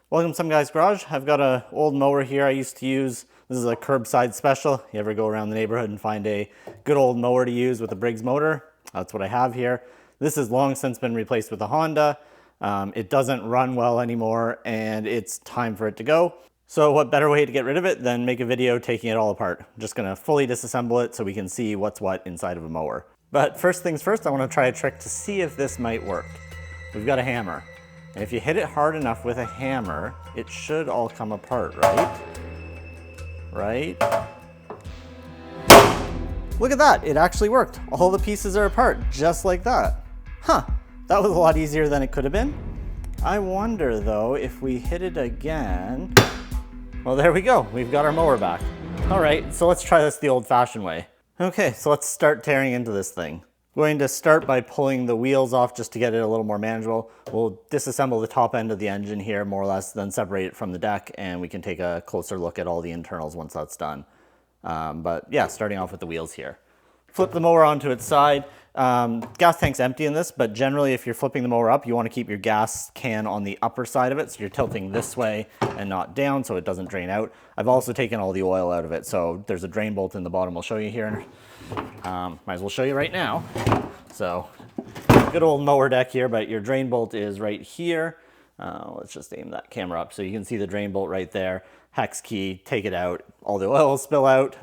Welcome to Some Guy's Garage. I've got an old mower here I used to use. This is a curbside special. You ever go around the neighborhood and find a good old mower to use with a Briggs motor? That's what I have here. This has long since been replaced with a Honda. It doesn't run well anymore and it's time for it to go. So what better way to get rid of it than make a video taking it all apart. I'm just gonna fully disassemble it so we can see what's what inside of a mower. But first things first, I wanna try a trick to see if this might work. We've got a hammer. And if you hit it hard enough with a hammer, it should all come apart, right? Right? Look at that, it actually worked. All the pieces are apart, just like that. Huh, that was a lot easier than it could have been. I wonder though, if we hit it again, well, there we go, we've got our mower back. All right, so let's try this the old-fashioned way. Okay, so let's start tearing into this thing. Going to start by pulling the wheels off just to get it a little more manageable. We'll disassemble the top end of the engine here more or less, then separate it from the deck, and we can take a closer look at all the internals once that's done. But yeah, starting off with the wheels here. Flip the mower onto its side. Gas tank's empty in this, but generally if you're flipping the mower up, you want to keep your gas can on the upper side of it, so you're tilting this way and not down so it doesn't drain out. I've also taken all the oil out of it, so there's a drain bolt in the bottom. I'll show you here. Might as well show you right now. So, good old mower deck here, but your drain bolt is right here. Let's just aim that camera up so you can see the drain bolt right there. Hex key, take it out, all the oil will spill out.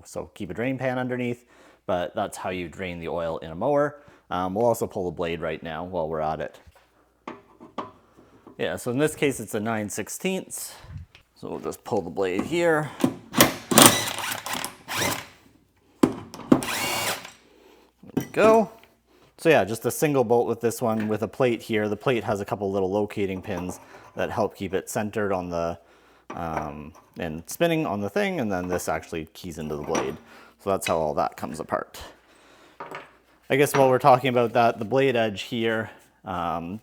So keep a drain pan underneath, but that's how you drain the oil in a mower. We'll also pull the blade right now while we're at it. Yeah, so in this case it's a 9/16. So we'll just pull the blade here. Go. So yeah, just a single bolt with this one with a plate here. The plate has a couple little locating pins that help keep it centered on the and spinning on the thing, and then this actually keys into the blade. So that's how all that comes apart. I guess while we're talking about that, the blade edge here,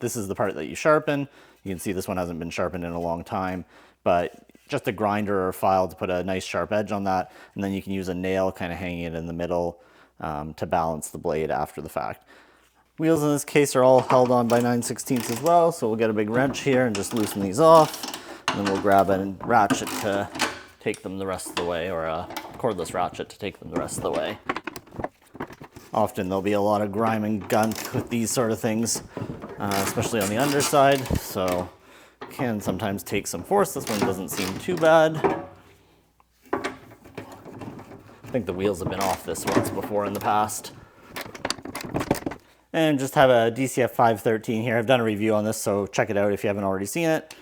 this is the part that you sharpen. You can see this one hasn't been sharpened in a long time, but just a grinder or a file to put a nice sharp edge on that, and then you can use a nail kind of hanging it in the middle to balance the blade after the fact. Wheels in this case are all held on by 9/16 as well, so we'll get a big wrench here and just loosen these off. And then we'll grab a ratchet to take them the rest of the way, or a cordless ratchet to take them the rest of the way. Often there'll be a lot of grime and gunk with these sort of things, especially on the underside, so can sometimes take some force. This one doesn't seem too bad. I think the wheels have been off this once before in the past. And just have a DCF 513 here. I've done a review on this, so check it out if you haven't already seen it.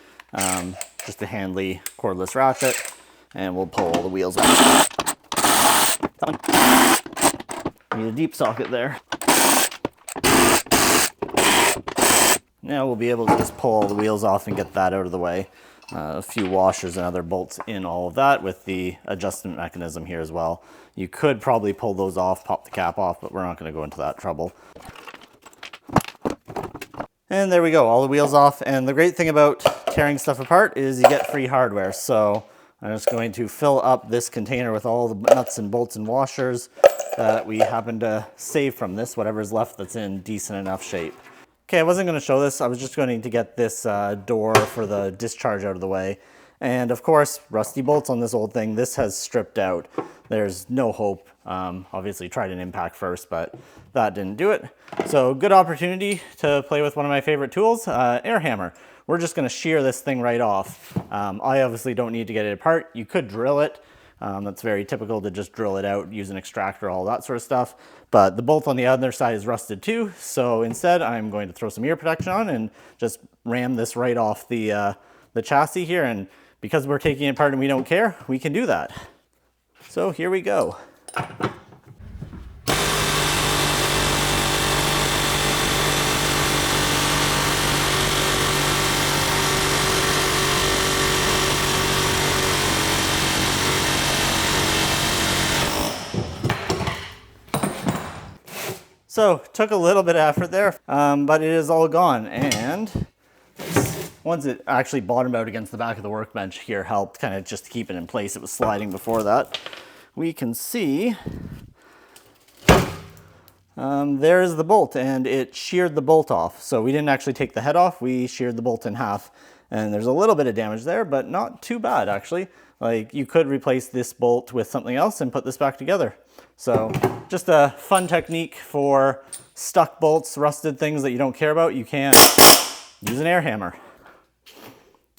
Just a handy cordless ratchet, and we'll pull all the wheels off. Need a deep socket there. Now we'll be able to just pull all the wheels off and get that out of the way. A few washers and other bolts in all of that with the adjustment mechanism here as well. You could probably pull those off, pop the cap off, but we're not going to go into that trouble. And there we go, all the wheels off. And the great thing about tearing stuff apart is you get free hardware. So I'm just going to fill up this container with all the nuts and bolts and washers that we happen to save from this, whatever's left that's in decent enough shape. Okay, I wasn't going to show this. I was just going to get this door for the discharge out of the way. And of course, rusty bolts on this old thing. This has stripped out. There's no hope. Obviously tried an impact first, but that didn't do it. So good opportunity to play with one of my favorite tools, air hammer. We're just going to shear this thing right off. I obviously don't need to get it apart. You could drill it. That's very typical to just drill it out, use an extractor, all that sort of stuff. But the bolt on the other side is rusted too. So instead, I'm going to throw some ear protection on and just ram this right off the chassis here. And because we're taking it apart and we don't care, we can do that. So here we go. So took a little bit of effort there, but it is all gone. And once it actually bottomed out against the back of the workbench here, helped kind of just to keep it in place. It was sliding before that. We can see there's the bolt, and it sheared the bolt off. So we didn't actually take the head off, we sheared the bolt in half. And there's a little bit of damage there, but not too bad actually. Like you could replace this bolt with something else and put this back together. So just a fun technique for stuck bolts, rusted things that you don't care about. You can use an air hammer.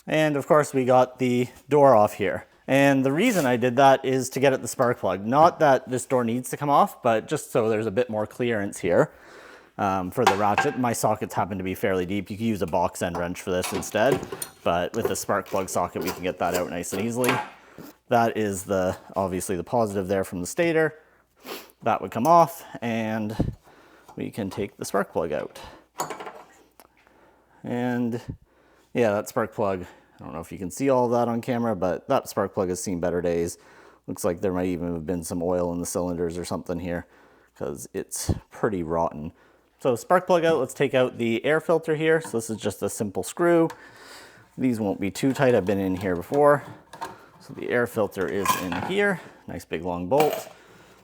And of course we got the door off here. And the reason I did that is to get at the spark plug. Not that this door needs to come off, but just so there's a bit more clearance here for the ratchet. My sockets happen to be fairly deep. You can use a box end wrench for this instead, but with the spark plug socket, we can get that out nice and easily. That is obviously the positive there from the stator. That would come off and we can take the spark plug out. And yeah, that spark plug, I don't know if you can see all of that on camera, but that spark plug has seen better days. Looks like there might even have been some oil in the cylinders or something here because it's pretty rotten. So spark plug out, let's take out the air filter here. So this is just a simple screw. These won't be too tight, I've been in here before. So the air filter is in here, nice big long bolt.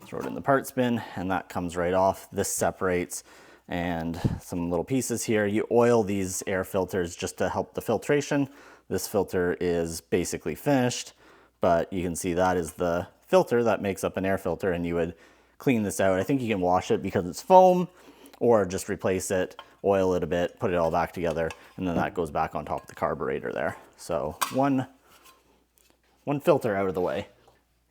Throw it in the parts bin and that comes right off. This separates and some little pieces here. You oil these air filters just to help the filtration. This filter is basically finished, but you can see that is the filter that makes up an air filter, and you would clean this out. I think you can wash it because it's foam, or just replace it, oil it a bit, put it all back together, and then that goes back on top of the carburetor there. So one filter out of the way.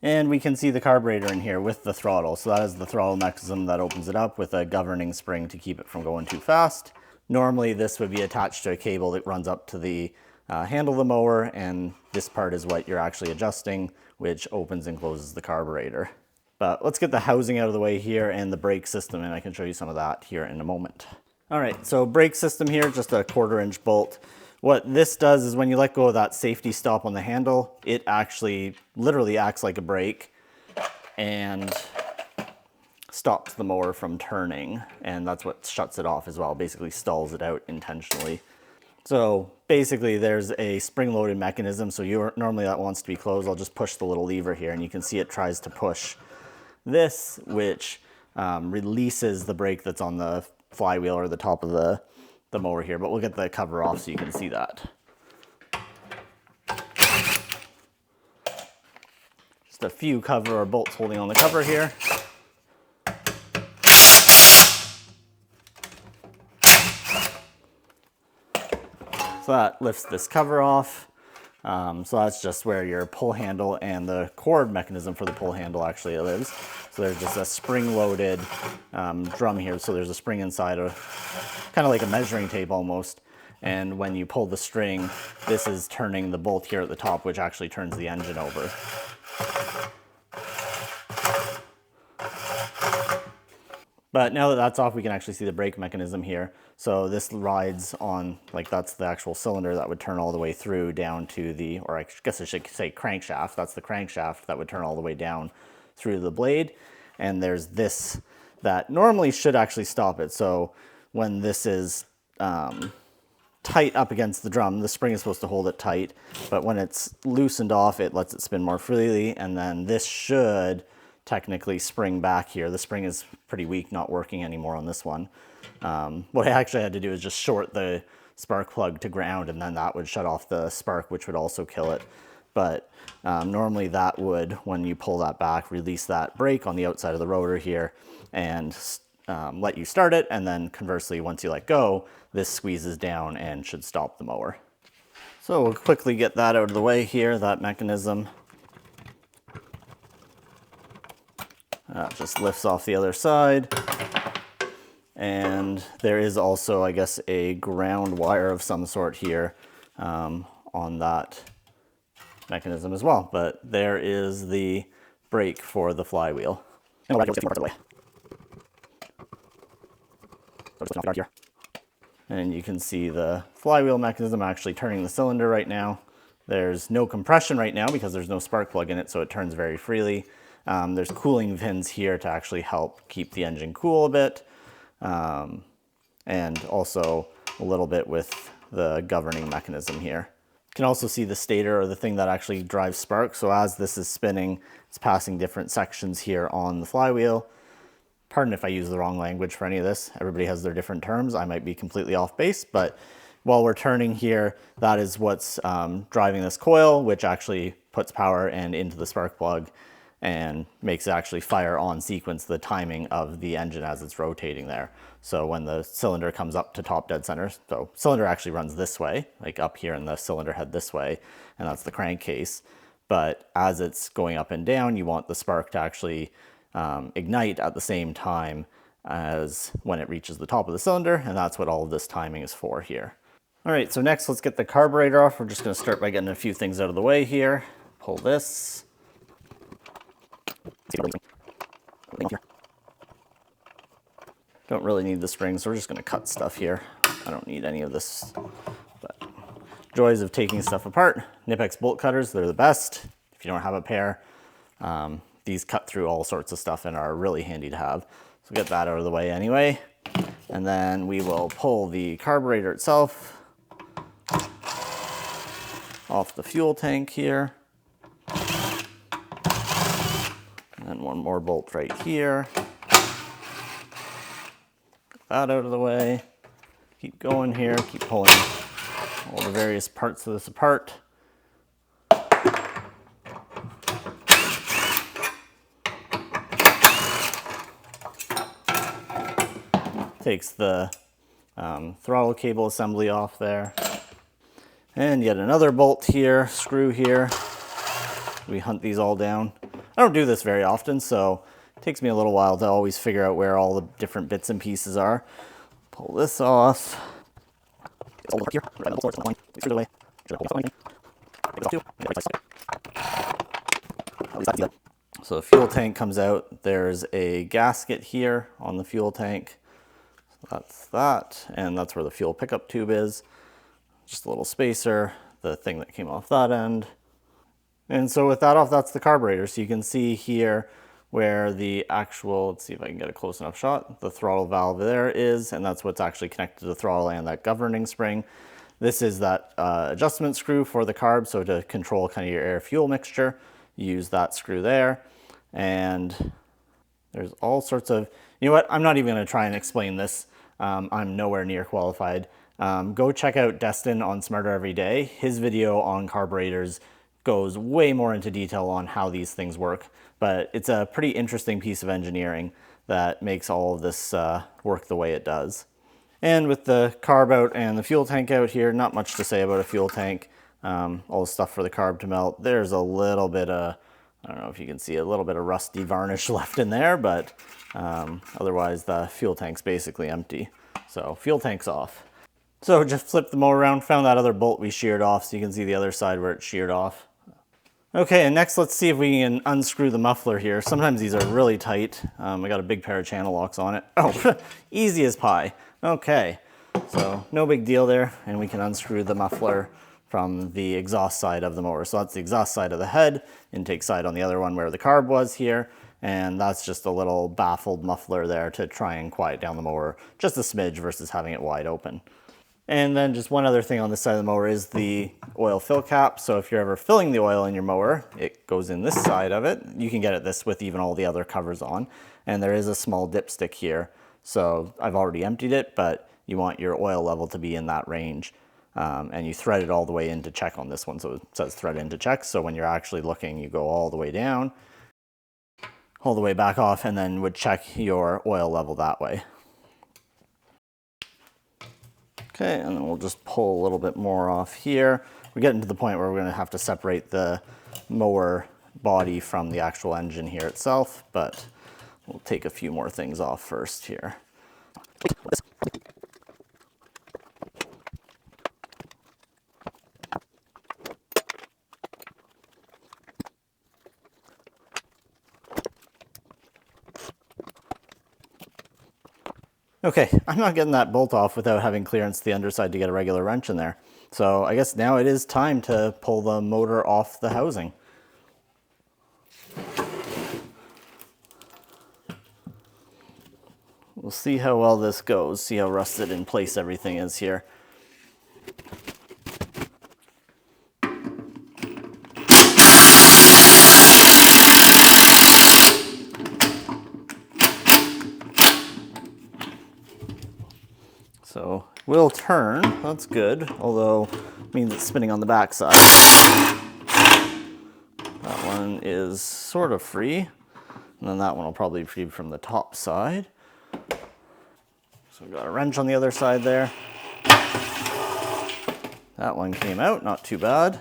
And we can see the carburetor in here with the throttle. So that is the throttle mechanism that opens it up with a governing spring to keep it from going too fast. Normally this would be attached to a cable that runs up to the handle of the mower, and this part is what you're actually adjusting, which opens and closes the carburetor. But let's get the housing out of the way here and the brake system, and I can show you some of that here in a moment. All right, so brake system here, just a 1/4" bolt. What this does is when you let go of that safety stop on the handle, it actually literally acts like a brake and stops the mower from turning, and that's what shuts it off as well, basically stalls it out intentionally. So basically there's a spring-loaded mechanism, so normally that wants to be closed. I'll just push the little lever here and you can see it tries to push this, which releases the brake that's on the flywheel or the top of the mower here, but we'll get the cover off so you can see that. Just a few cover or bolts holding on the cover here. So that lifts this cover off. So that's just where your pull handle and the cord mechanism for the pull handle actually lives. So there's just a spring-loaded drum here. So there's a spring inside, kind of like a measuring tape almost. And when you pull the string, this is turning the bolt here at the top, which actually turns the engine over. But now that that's off, we can actually see the brake mechanism here. So this rides on, like that's the actual cylinder that would turn all the way through down to the, or I guess I should say crankshaft. That's the crankshaft that would turn all the way down through the blade. And there's this that normally should actually stop it. So when this is tight up against the drum, the spring is supposed to hold it tight. But when it's loosened off, it lets it spin more freely. And then this should technically spring back here. The spring is pretty weak, not working anymore on this one. What I actually had to do is just short the spark plug to ground, and then that would shut off the spark, which would also kill it. But normally that would, when you pull that back, release that brake on the outside of the rotor here and let you start it. And then conversely, once you let go, this squeezes down and should stop the mower. So we'll quickly get that out of the way here, that mechanism. That just lifts off the other side. And there is also, I guess, a ground wire of some sort here on that mechanism as well. But there is the brake for the flywheel. And you can see the flywheel mechanism actually turning the cylinder right now. There's no compression right now because there's no spark plug in it, so it turns very freely. There's cooling fins here to actually help keep the engine cool a bit. And also a little bit with the governing mechanism here. You can also see the stator, or the thing that actually drives spark. So as this is spinning, it's passing different sections here on the flywheel. Pardon if I use the wrong language for any of this. Everybody has their different terms. I might be completely off base, but while we're turning here, that is what's driving this coil, which actually puts power into the spark plug and makes it actually fire on sequence the timing of the engine as it's rotating there. So when the cylinder comes up to top dead center, so cylinder actually runs this way, like up here in the cylinder head this way, and that's the crankcase. But as it's going up and down, you want the spark to actually ignite at the same time as when it reaches the top of the cylinder, and that's what all of this timing is for here. All right, so next let's get the carburetor off. We're just gonna start by getting a few things out of the way here. Pull this. Don't really need the springs, so we're just gonna cut stuff here. I don't need any of this, but joys of taking stuff apart. Knipex bolt cutters, they're the best. If you don't have a pair, these cut through all sorts of stuff and are really handy to have. So get that out of the way anyway. And then we will pull the carburetor itself off the fuel tank here. And then one more bolt right here. Get that out of the way. Keep going here, keep pulling all the various parts of this apart. Takes the throttle cable assembly off there. And yet another bolt here, screw here. We hunt these all down. I don't do this very often, so it takes me a little while to always figure out where all the different bits and pieces are. Pull this off. So the fuel tank comes out. There's a gasket here on the fuel tank. That's that, and that's where the fuel pickup tube is. Just a little spacer, the thing that came off that end. And so with that off, that's the carburetor. So you can see here where the actual, let's see if I can get a close enough shot, the throttle valve there is, and that's what's actually connected to the throttle and that governing spring. This is that adjustment screw for the carb, so to control kind of your air-fuel mixture, you use that screw there. And there's all sorts of, you know what, I'm not even gonna try and explain this. I'm nowhere near qualified. Go check out Destin on Smarter Every Day. His video on carburetors goes way more into detail on how these things work, but it's a pretty interesting piece of engineering that makes all of this work the way it does. And with the carb out and the fuel tank out here, not much to say about a fuel tank. All the stuff for the carb to melt. There's a little bit of, I don't know if you can see, a little bit of rusty varnish left in there, but otherwise the fuel tank's basically empty. So fuel tank's off. So just flip the mower around, found that other bolt we sheared off, so you can see the other side where it's sheared off. Okay, and next let's see if we can unscrew the muffler here. Sometimes these are really tight. I got a big pair of channel locks on it. Oh, easy as pie. Okay, so no big deal there, and we can unscrew the muffler from the exhaust side of the mower. So that's the exhaust side of the head, intake side on the other one where the carb was here, and that's just a little baffled muffler there to try and quiet down the mower just a smidge versus having it wide open. And then just one other thing on this side of the mower is the oil fill cap. So if you're ever filling the oil in your mower, it goes in this side of it. You can get it this with even all the other covers on. And there is a small dipstick here. So I've already emptied it, but you want your oil level to be in that range. And you thread it all the way in to check on this one. So it says thread in to check. So when you're actually looking, you go all the way down, all the way back off, and then would check your oil level that way. Okay, and then we'll just pull a little bit more off here. We're getting to the point where we're going to have to separate the mower body from the actual engine here itself, but we'll take a few more things off first here. Okay, I'm not getting that bolt off without having clearance to the underside to get a regular wrench in there. So I guess now it is time to pull the motor off the housing. We'll see how well this goes, see how rusted in place everything is here. So will turn. That's good, although it means it's spinning on the back side. That one is sort of free, and then that one will probably be free from the top side. So we've got a wrench on the other side there. That one came out, not too bad.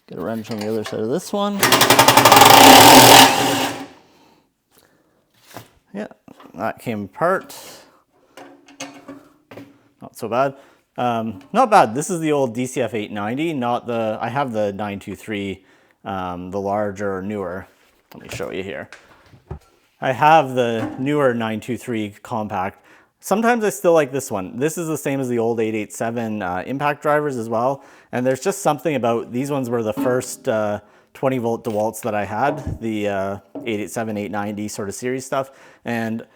Get a wrench on the other side of this one. Yeah, that came apart. Not so bad. Not bad. This is the old DCF 890, not the, I have the 923, the larger, newer. Let me show you here. I have the newer 923 compact. Sometimes I still like this one. This is the same as the old 887 impact drivers as well. And there's just something about, these ones were the first 20 volt DeWalt's that I had, the 887, 890 sort of series stuff. And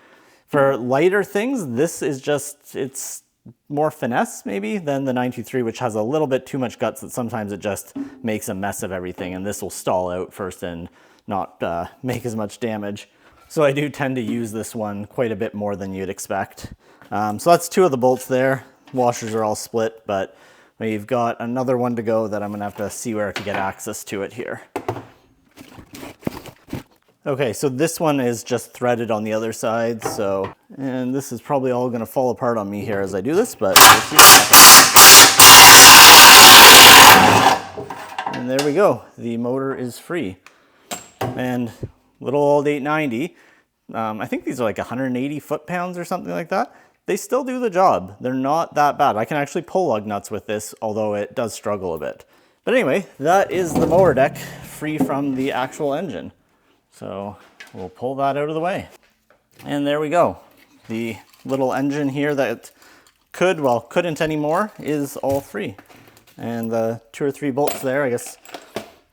for lighter things, this is just, it's more finesse maybe than the 923, which has a little bit too much guts that sometimes it just makes a mess of everything. And this will stall out first and not make as much damage. So I do tend to use this one quite a bit more than you'd expect. So that's two of the bolts there. Washers are all split, but we've got another one to go that I'm gonna have to see where to get access to it here. Okay, so this one is just threaded on the other side, so, and this is probably all gonna fall apart on me here as I do this, but we'll see what happens. And there we go, the motor is free. And little old 890, I think these are like 180 foot-pounds or something like that. They still do the job. They're not that bad. I can actually pull lug nuts with this, although it does struggle a bit. But anyway, that is the mower deck free from the actual engine. So we'll pull that out of the way. And there we go. The little engine here that could, well, couldn't anymore, is all free. And the 2 or 3 bolts there, I guess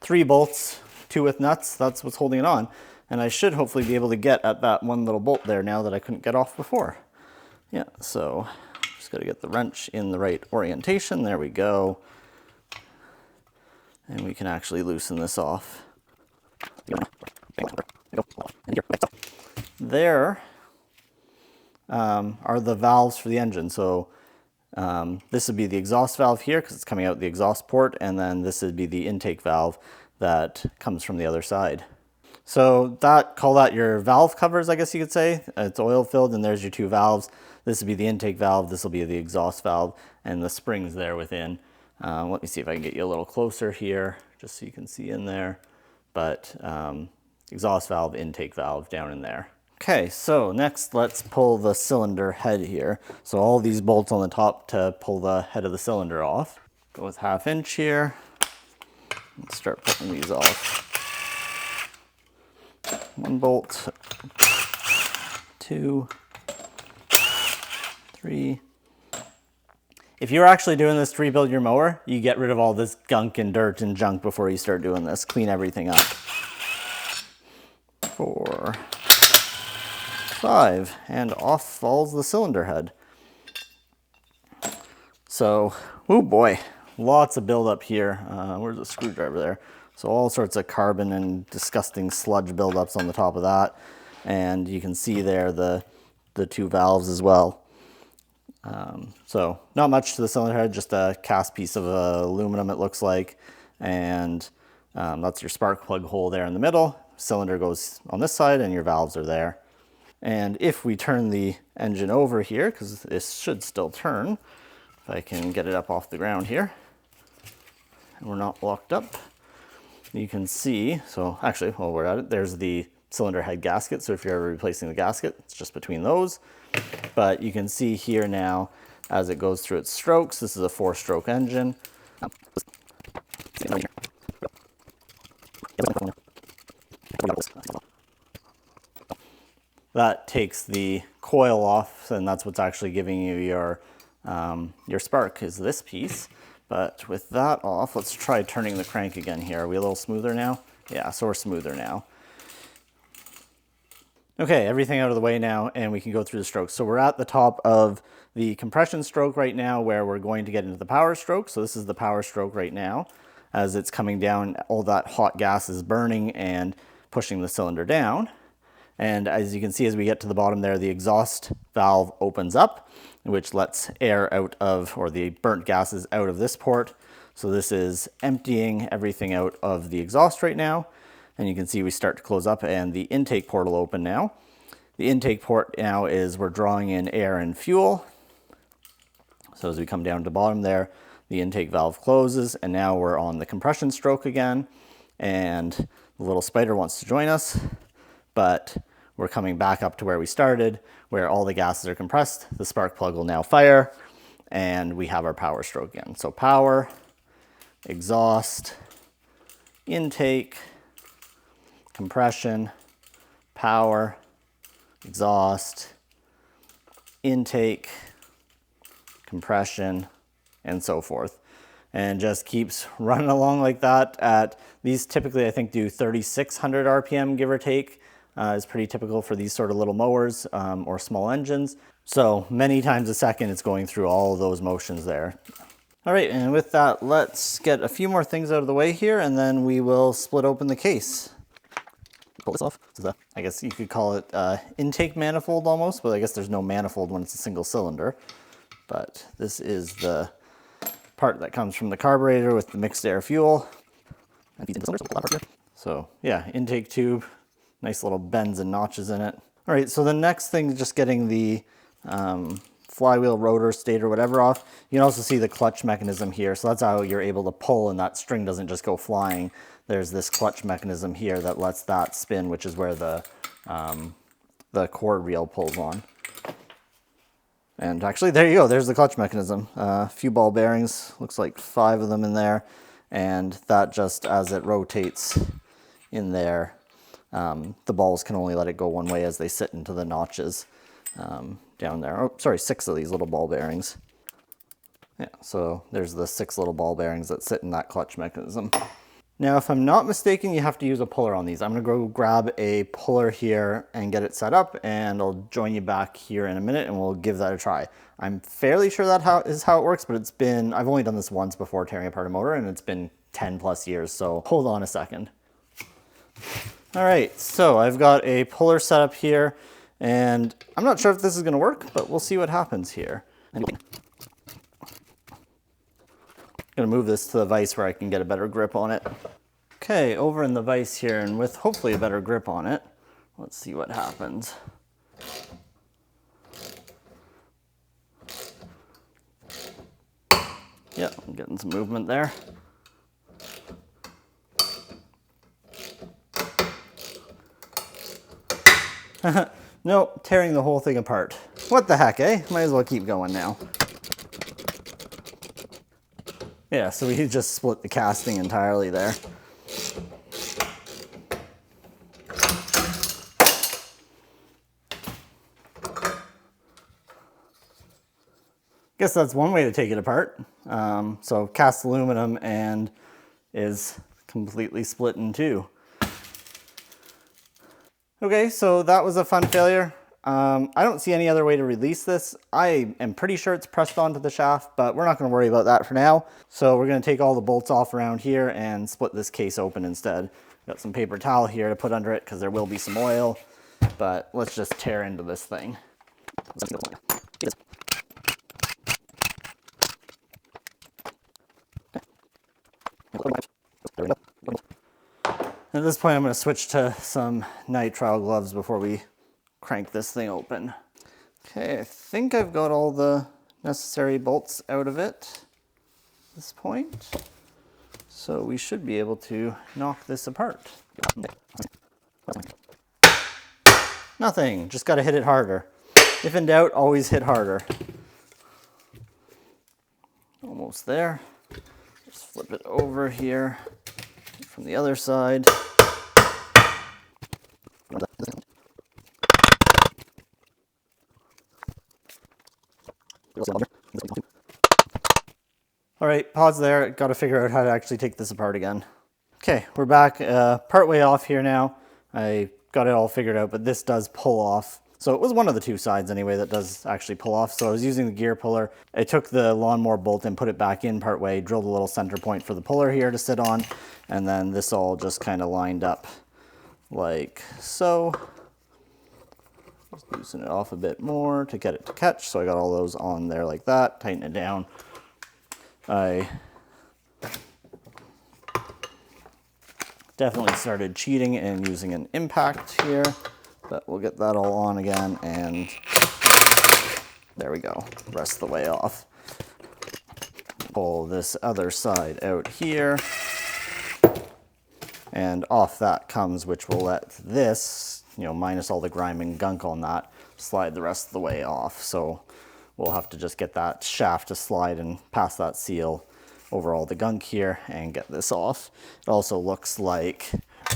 3 bolts, 2 with nuts, that's what's holding it on. And I should hopefully be able to get at that one little bolt there now that I couldn't get off before. Yeah, so just got to get the wrench in the right orientation. There we go. And we can actually loosen this off. There are the valves for the engine. So this would be the exhaust valve here because it's coming out the exhaust port, and then this would be the intake valve that comes from the other side. So call that your valve covers, I guess you could say. It's oil filled, and there's your 2 valves. This will be the intake valve, this will be the exhaust valve, and the springs there within. Let me see if I can get you a little closer here, just so you can see in there. But exhaust valve, intake valve down in there. Okay, so next let's pull the cylinder head here. So all these bolts on the top to pull the head of the cylinder off. Go with 1/2 inch here. Let's start pulling these off. 1 bolt, 2, 3. If you're actually doing this to rebuild your mower, you get rid of all this gunk and dirt and junk before you start doing this. Clean everything up. 4, 5, and off falls the cylinder head. So, oh boy, lots of buildup here. Where's the screwdriver there? So all sorts of carbon and disgusting sludge buildups on the top of that. And you can see there the 2 valves as well. So not much to the cylinder head, just a cast piece of aluminum it looks like. And that's your spark plug hole there in the middle. Cylinder goes on this side and your valves are there. And if we turn the engine over here, because this should still turn, if I can get it up off the ground here, and we're not locked up, you can see, so actually while we're at it, there's the cylinder head gasket. So if you're ever replacing the gasket, it's just between those. But you can see here now, as it goes through its strokes, this is a 4-stroke engine. That takes the coil off, and that's what's actually giving you your spark, is this piece. But with that off, let's try turning the crank again here. Are we a little smoother now? Yeah, so we're smoother now. Okay, everything out of the way now, and we can go through the strokes. So we're at the top of the compression stroke right now, where we're going to get into the power stroke. So this is the power stroke right now. As it's coming down, all that hot gas is burning and pushing the cylinder down. And as you can see, as we get to the bottom there, the exhaust valve opens up, which lets air out of, or the burnt gases out of this port. So this is emptying everything out of the exhaust right now. And you can see we start to close up and the intake port will open now. The intake port now is we're drawing in air and fuel. So as we come down to the bottom there, the intake valve closes and now we're on the compression stroke again. And the little spider wants to join us, but we're coming back up to where we started, where all the gases are compressed. The spark plug will now fire and we have our power stroke again. So power, exhaust, intake, compression, power, exhaust, intake, compression, and so forth. And just keeps running along like that. At these typically I think do 3,600 RPM, give or take, is pretty typical for these sort of little mowers or small engines. So many times a second it's going through all of those motions there. All right, and with that, let's get a few more things out of the way here and then we will split open the case. Pull this off. This is I guess you could call it intake manifold almost, but I guess there's no manifold when it's a single cylinder. But this is the part that comes from the carburetor with the mixed air fuel. So yeah, intake tube, nice little bends and notches in it. All right, so the next thing is just getting the flywheel, rotor, stator, whatever off. You can also see the clutch mechanism here. So that's how you're able to pull and that string doesn't just go flying. There's this clutch mechanism here that lets that spin, which is where the cord reel pulls on. And actually, there you go. There's the clutch mechanism. A few ball bearings, looks like 5 of them in there. And that just, as it rotates in there, the balls can only let it go one way as they sit into the notches down there. Oh, sorry, 6 of these little ball bearings. Yeah, so there's the 6 little ball bearings that sit in that clutch mechanism. Now, if I'm not mistaken, you have to use a puller on these. I'm gonna go grab a puller here and get it set up, and I'll join you back here in a minute and we'll give that a try. I'm fairly sure that is how it works, but I've only done this once before tearing apart a motor and it's been 10 plus years, so hold on a second. All right, so I've got a puller set up here and I'm not sure if this is gonna work, but we'll see what happens here. I'm gonna move this to the vise where I can get a better grip on it. Okay, over in the vise here, and with hopefully a better grip on it, let's see what happens. Yeah, I'm getting some movement there. Nope, tearing the whole thing apart. What the heck, eh? Might as well keep going now. Yeah, so we just split the casting entirely there. Guess that's one way to take it apart. So cast aluminum and is completely split in two. Okay, so that was a fun failure. I don't see any other way to release this. I am pretty sure it's pressed onto the shaft, but we're not going to worry about that for now. So we're going to take all the bolts off around here and split this case open instead. Got some paper towel here to put under it because there will be some oil, but let's just tear into this thing. At this point, I'm going to switch to some nitrile gloves before we crank this thing open. Okay, I think I've got all the necessary bolts out of it at this point. So we should be able to knock this apart. Nothing, just got to hit it harder. If in doubt, always hit harder. Almost there. Just flip it over here from the other side. All right, pause there. Got to figure out how to actually take this apart again. Okay, we're back part way off here now. I got it all figured out, but this does pull off. So it was one of the two sides anyway that does actually pull off. So I was using the gear puller. I took the lawnmower bolt and put it back in part way, drilled a little center point for the puller here to sit on, and then this all just kind of lined up like so. Just loosen it off a bit more to get it to catch. So I got all those on there like that, tighten it down. I definitely started cheating and using an impact here, but we'll get that all on again, and there we go, rest the way off. Pull this other side out here, and off that comes, which will let this, minus all the grime and gunk on that, slide the rest of the way off. So we'll have to just get that shaft to slide and pass that seal over all the gunk here and get this off. It also looks like,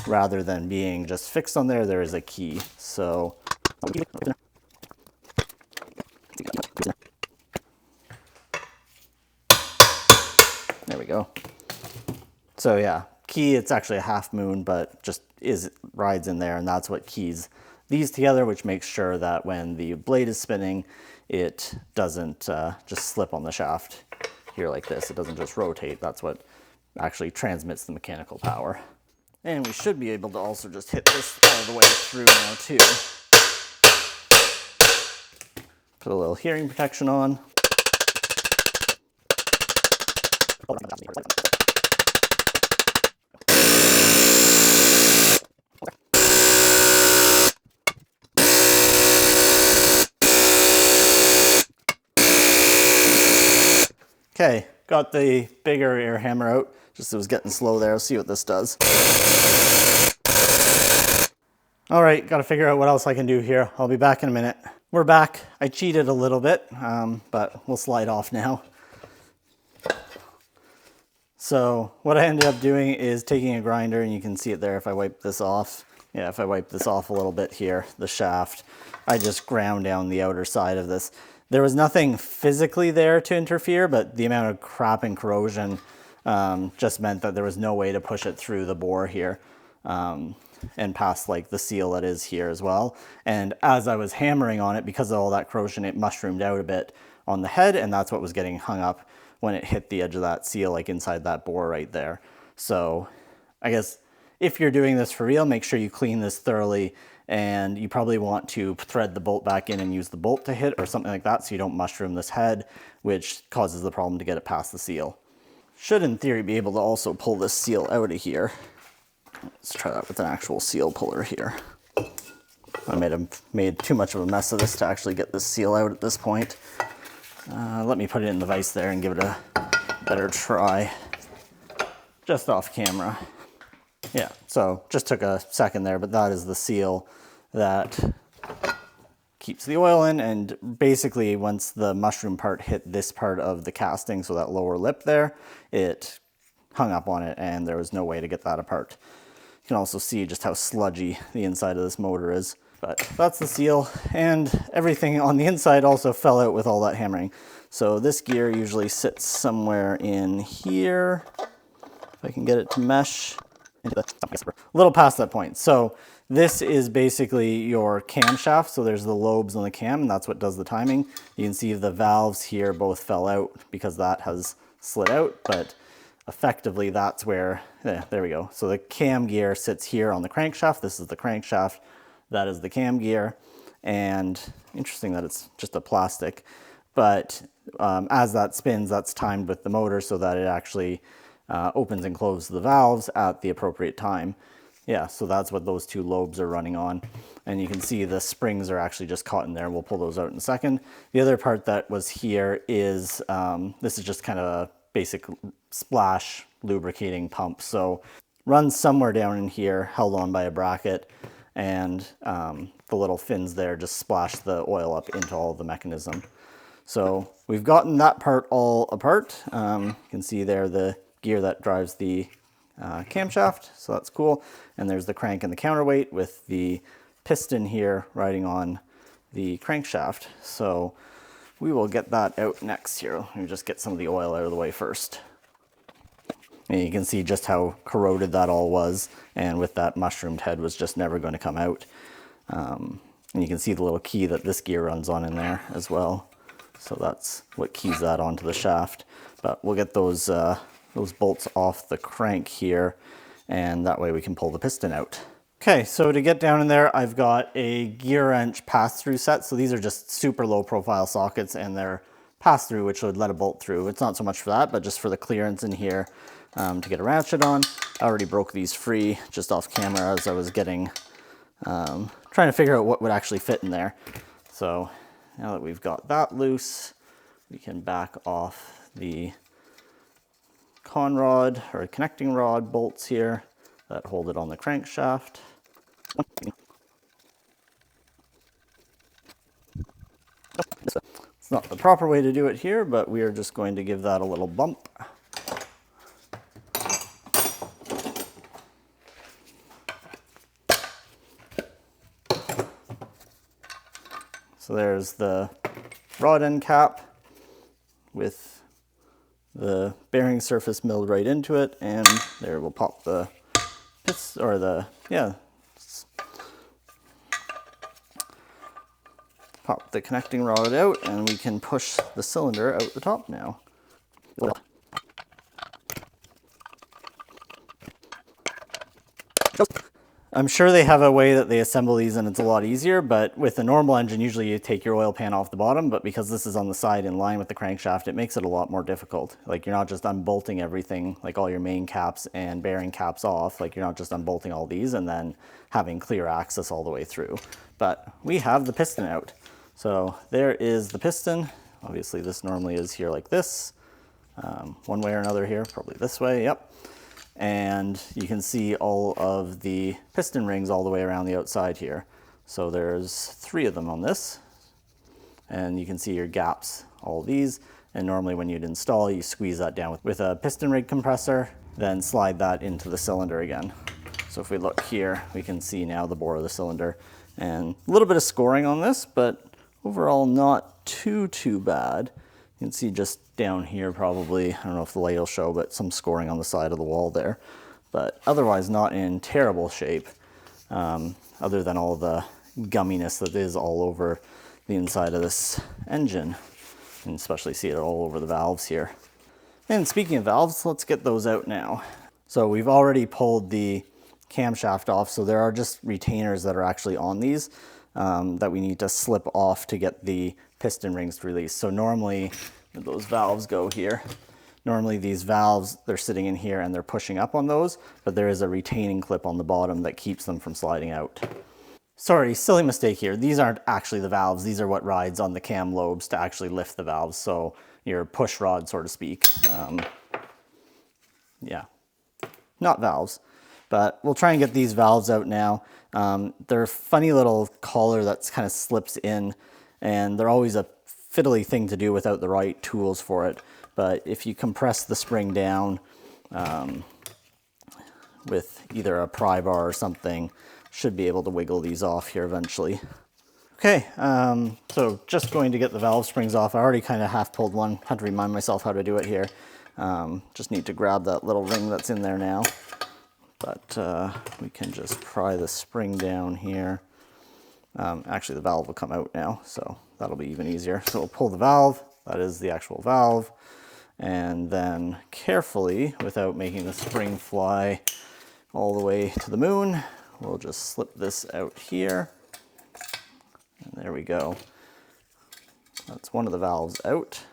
rather than being just fixed on there, there is a key. So there we go. So yeah, key, it's actually a half moon, but just rides in there, and that's what keys these together, which makes sure that when the blade is spinning, it doesn't just slip on the shaft here like this. It doesn't just rotate. That's what actually transmits the mechanical power. And we should be able to also just hit this all the way through now too. Put a little hearing protection on. Okay, got the bigger air hammer out. Just it was getting slow there. Let's see what this does. All right, got to figure out what else I can do here. I'll be back in a minute. We're back. I cheated a little bit, but we'll slide off now. So what I ended up doing is taking a grinder, and you can see it there if I wipe this off. Yeah, if I wipe this off a little bit here, the shaft, I just ground down the outer side of this. There was nothing physically there to interfere, but the amount of crap and corrosion just meant that there was no way to push it through the bore here and past like the seal that is here as well. And as I was hammering on it, because of all that corrosion, it mushroomed out a bit on the head, and that's what was getting hung up when it hit the edge of that seal, like inside that bore right there. So I guess if you're doing this for real, make sure you clean this thoroughly, and you probably want to thread the bolt back in and use the bolt to hit or something like that so you don't mushroom this head, which causes the problem to get it past the seal. Should in theory be able to also pull this seal out of here. Let's try that with an actual seal puller here. I made too much of a mess of this to actually get this seal out at this point. Let me put it in the vise there and give it a better try. Just off camera. Yeah, so just took a second there, but that is the seal that keeps the oil in, and basically once the mushroom part hit this part of the casting, so that lower lip there, it hung up on it and there was no way to get that apart. You can also see just how sludgy the inside of this motor is. But that's the seal, and everything on the inside also fell out with all that hammering. So this gear usually sits somewhere in here, if I can get it to mesh. A little past that point. So this is basically your camshaft. So there's the lobes on the cam, and that's what does the timing. You can see the valves here both fell out because that has slid out, but effectively that's where, there we go. So the cam gear sits here on the crankshaft. This is the crankshaft. That is the cam gear. And interesting that it's just a plastic, but as that spins, that's timed with the motor so that it actually opens and closes the valves at the appropriate time. Yeah, so that's what those two lobes are running on. And you can see the springs are actually just caught in there. We'll pull those out in a second. The other part that was here is, this is just kind of a basic splash lubricating pump. So runs somewhere down in here, held on by a bracket, and the little fins there just splash the oil up into all the mechanism. So we've gotten that part all apart. You can see there the gear that drives the camshaft, so that's cool. And there's the crank and the counterweight with the piston here riding on the crankshaft. So we will get that out next here. Let me just get some of the oil out of the way first. And you can see just how corroded that all was, and with that mushroomed head was just never going to come out. And you can see the little key that this gear runs on in there as well. So that's what keys that onto the shaft. But we'll get those bolts off the crank here, and that way we can pull the piston out. Okay, so to get down in there, I've got a gear wrench pass-through set. So these are just super low profile sockets and they're pass-through, which would let a bolt through. It's not so much for that, but just for the clearance in here to get a ratchet on. I already broke these free just off camera as I was getting, trying to figure out what would actually fit in there. So now that we've got that loose, we can back off the con rod or connecting rod bolts here that hold it on the crankshaft. It's not the proper way to do it here, but we are just going to give that a little bump. So there's the rod end cap with the bearing surface milled right into it, and there we'll pop the piston, or pop the connecting rod out, and we can push the cylinder out the top now. I'm sure they have a way that they assemble these and it's a lot easier, but with a normal engine, usually you take your oil pan off the bottom, but because this is on the side in line with the crankshaft, it makes it a lot more difficult. Like you're not just unbolting everything, like all your main caps and bearing caps off, like you're not just unbolting all these and then having clear access all the way through. But we have the piston out. So there is the piston. Obviously this normally is here like this, one way or another here, probably this way, yep. And you can see all of the piston rings all the way around the outside here. So there's 3 of them on this, and you can see your gaps, all these. And normally when you'd install, you squeeze that down with a piston rig compressor, then slide that into the cylinder again. So if we look here, we can see now the bore of the cylinder, and a little bit of scoring on this, but overall not too bad. You can see just down here probably, I don't know if the light will show, but some scoring on the side of the wall there. But otherwise not in terrible shape, other than all the gumminess that is all over the inside of this engine. And especially see it all over the valves here. And speaking of valves, let's get those out now. So we've already pulled the camshaft off, so there are just retainers that are actually on these that we need to slip off to get the piston rings to release. So normally, those valves go here. Normally these valves, they're sitting in here and they're pushing up on those, but there is a retaining clip on the bottom that keeps them from sliding out. Sorry, silly mistake here. These aren't actually the valves. These are what rides on the cam lobes to actually lift the valves. So your push rod, so to speak. Yeah, not valves. But we'll try and get these valves out now. They're a funny little collar that kind of slips in, and they're always a fiddly thing to do without the right tools for it. But if you compress the spring down with either a pry bar or something, should be able to wiggle these off here eventually. Okay, so just going to get the valve springs off. I already kind of half pulled one. Had to remind myself how to do it here. Just need to grab that little ring that's in there now. But we can just pry the spring down here. Actually, the valve will come out now, so that'll be even easier. So we'll pull the valve. That is the actual valve. And then carefully, without making the spring fly all the way to the moon, we'll just slip this out here. And there we go. That's one of the valves out.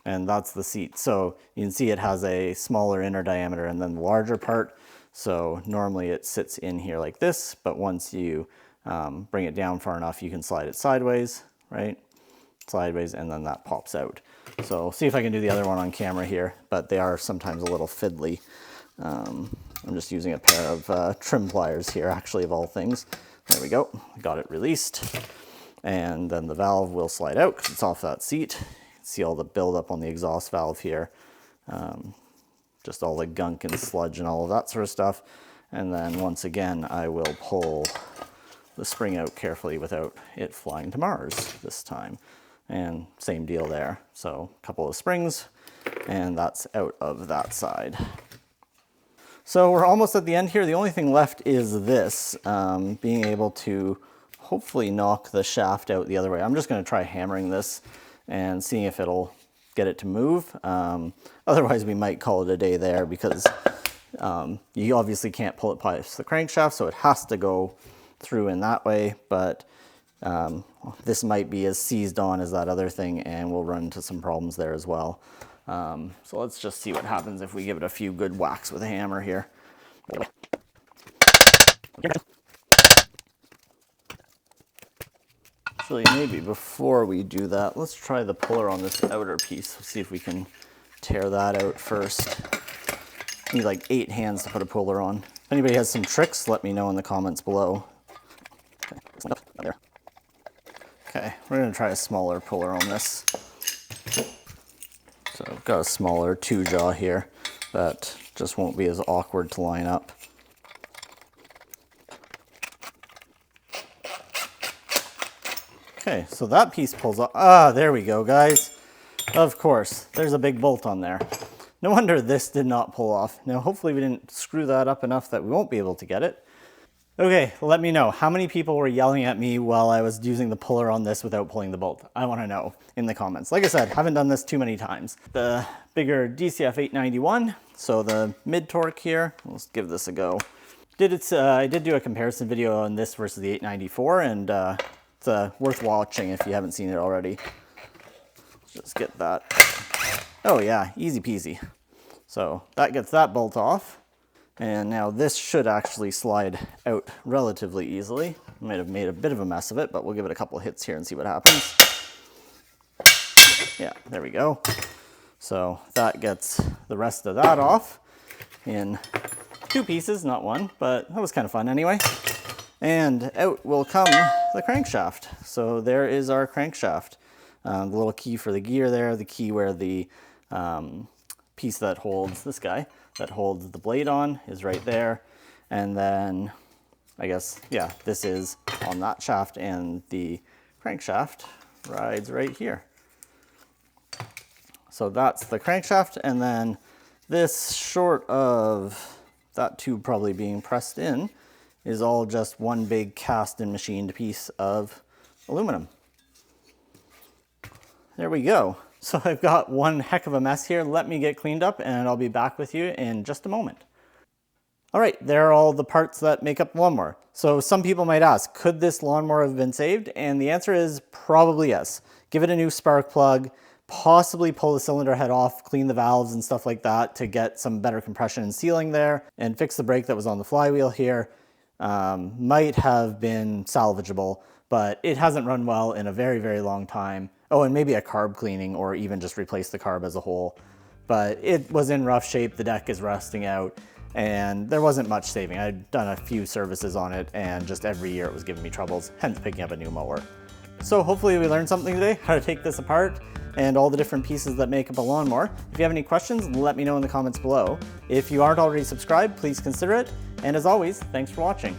And that's the seat. So you can see it has a smaller inner diameter and then the larger part. So normally it sits in here like this, but once you bring it down far enough, you can slide it sideways, right? Sideways, and then that pops out. So see if I can do the other one on camera here, but they are sometimes a little fiddly. I'm just using a pair of trim pliers here, actually, of all things. There we go, got it released. And then the valve will slide out because it's off that seat. See all the buildup on the exhaust valve here. Just all the gunk and sludge and all of that sort of stuff. And then once again, I will pull the spring out carefully without it flying to Mars this time. And same deal there. So a couple of springs, and that's out of that side. So we're almost at the end here. The only thing left is this, being able to hopefully knock the shaft out the other way. I'm just going to try hammering this and seeing if it'll get it to move. Otherwise we might call it a day there because You obviously can't pull it past the crankshaft, so it has to go through in that way, but this might be as seized on as that other thing, and we'll run into some problems there as well. So let's just see what happens if we give it a few good whacks with a hammer here. Actually, maybe before we do that, let's try the puller on this outer piece. Let's see if we can tear that out first. Need like 8 hands to put a puller on. If anybody has some tricks, let me know in the comments below. Okay, we're gonna try a smaller puller on this. So I've got a smaller 2-jaw here that just won't be as awkward to line up. Okay, so that piece pulls off. Ah, there we go, guys. Of course, there's a big bolt on there. No wonder this did not pull off. Now, hopefully we didn't screw that up enough that we won't be able to get it. Okay, let me know. How many people were yelling at me while I was using the puller on this without pulling the bolt? I want to know in the comments. Like I said, haven't done this too many times. The bigger DCF 891, so the mid-torque here. Let's give this a go. I did do a comparison video on this versus the 894, and it's worth watching if you haven't seen it already. Just get that. Oh yeah, easy peasy. So that gets that bolt off. And now this should actually slide out relatively easily. Might have made a bit of a mess of it, but we'll give it a couple of hits here and see what happens. Yeah, there we go. So that gets the rest of that off in 2 pieces, not 1, but that was kind of fun anyway. And out will come the crankshaft. So there is our crankshaft. The little key for the gear there, the key where the piece that holds this guy, that holds the blade on, is right there. And then I guess, yeah, this is on that shaft, and the crankshaft rides right here. So that's the crankshaft, and then this, short of that tube probably being pressed in, is all just one big cast and machined piece of aluminum. There we go. So I've got one heck of a mess here. Let me get cleaned up and I'll be back with you in just a moment. All right, there are all the parts that make up the lawnmower. So some people might ask, could this lawnmower have been saved? And the answer is probably yes. Give it a new spark plug, possibly pull the cylinder head off, clean the valves and stuff like that to get some better compression and sealing there, and fix the brake that was on the flywheel here. Might have been salvageable, but it hasn't run well in a very, very long time. Oh, and maybe a carb cleaning, or even just replace the carb as a whole. But it was in rough shape, the deck is rusting out, and there wasn't much saving. I'd done a few services on it, and just every year it was giving me troubles, hence picking up a new mower. So hopefully we learned something today, how to take this apart, and all the different pieces that make up a lawnmower. If you have any questions, let me know in the comments below. If you aren't already subscribed, please consider it. And as always, thanks for watching.